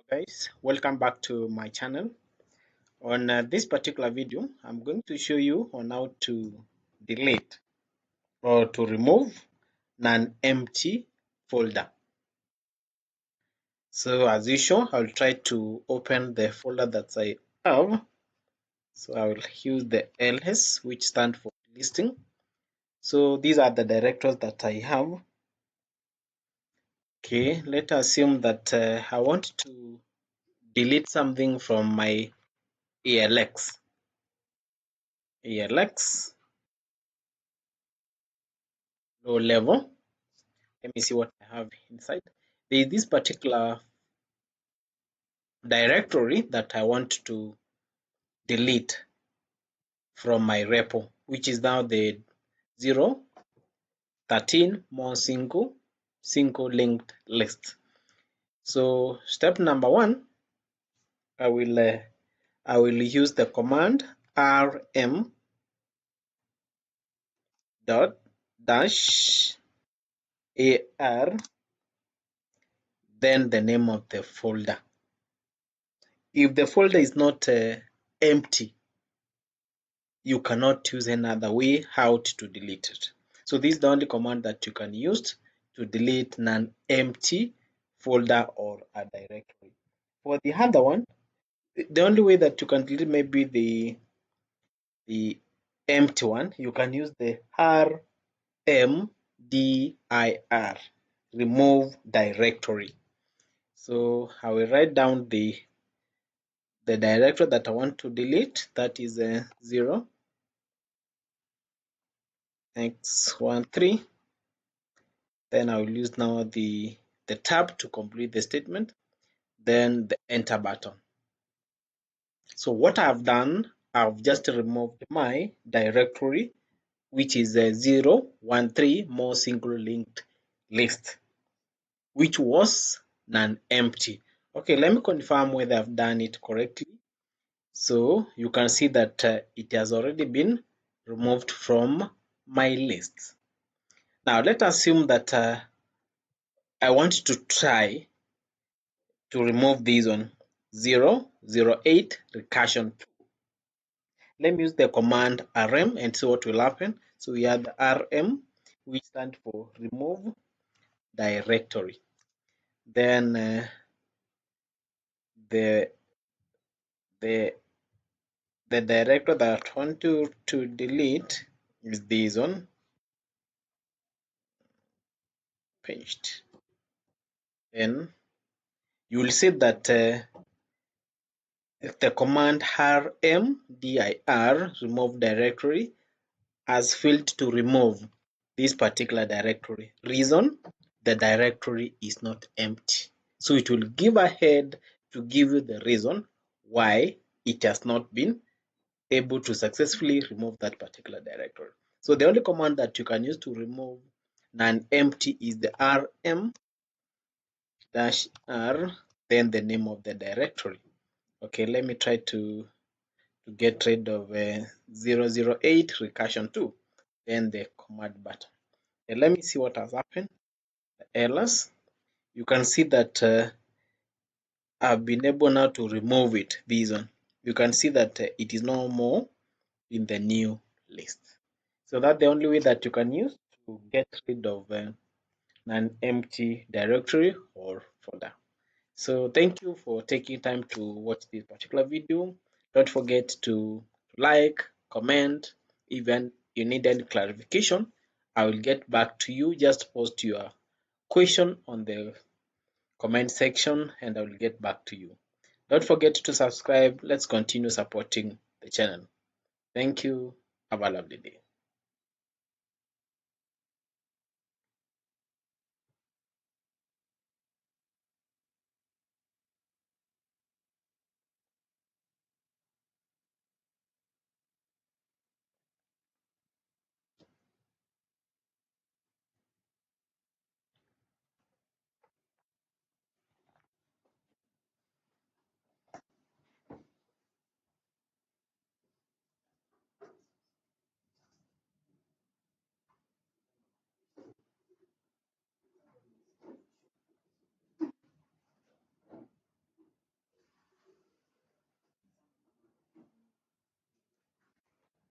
Guys, welcome back to my channel. On this particular video, I'm going to show you on how to delete or to remove an empty folder. So as usual, I'll try to open the folder that I have. So I will use the ls, which stands for listing. So these are the directories that I have. Okay, let's assume that I want to delete something from my elx. Low level. Let me see what I have inside. There is this particular directory that I want to delete from my repo, which is now the 013 more single linked list. So step number one, I will use the command rm dot dash ar, then the name of the folder. If the folder is not empty, you cannot use another way how to delete it. So this is the only command that you can use to delete an empty folder or a directory. For the other one, the only way that you can delete maybe the empty one, you can use the RMDIR, remove directory. So I will write down the directory that I want to delete, that is 0x13. Then I will use now the tab to complete the statement, then the enter button. So what I've done, I've just removed my directory, which is a 013 more single linked list, which was non-empty. Okay, let me confirm whether I've done it correctly. So you can see that it has already been removed from my list. Now let's assume that I want to try to remove this one 008 recursion 2. Let me use the command rm and see what will happen. So we have the rm, which stands for remove directory. Then the directory that I want to delete is this one. Paste. Then you will see that the command rmdir remove directory has failed to remove this particular directory. Reason: the directory is not empty. So it will give ahead to give you the reason why it has not been able to successfully remove that particular directory. So the only command that you can use to remove non-empty is the rm-r, then the name of the directory. Okay, let me try to get rid of 008 recursion 2, then the command button. And let me see what has happened. Ls, you can see that I've been able now to remove it. This one, you can see that it is no more in the new list. So that's the only way that you can use to get rid of an empty directory or folder. So thank you for taking time to watch this particular video. Don't forget to like, comment. Even you need any clarification, I will get back to you. Just post your question on the comment section and I will get back to you. Don't forget to subscribe. Let's continue supporting the channel. Thank you. Have a lovely day.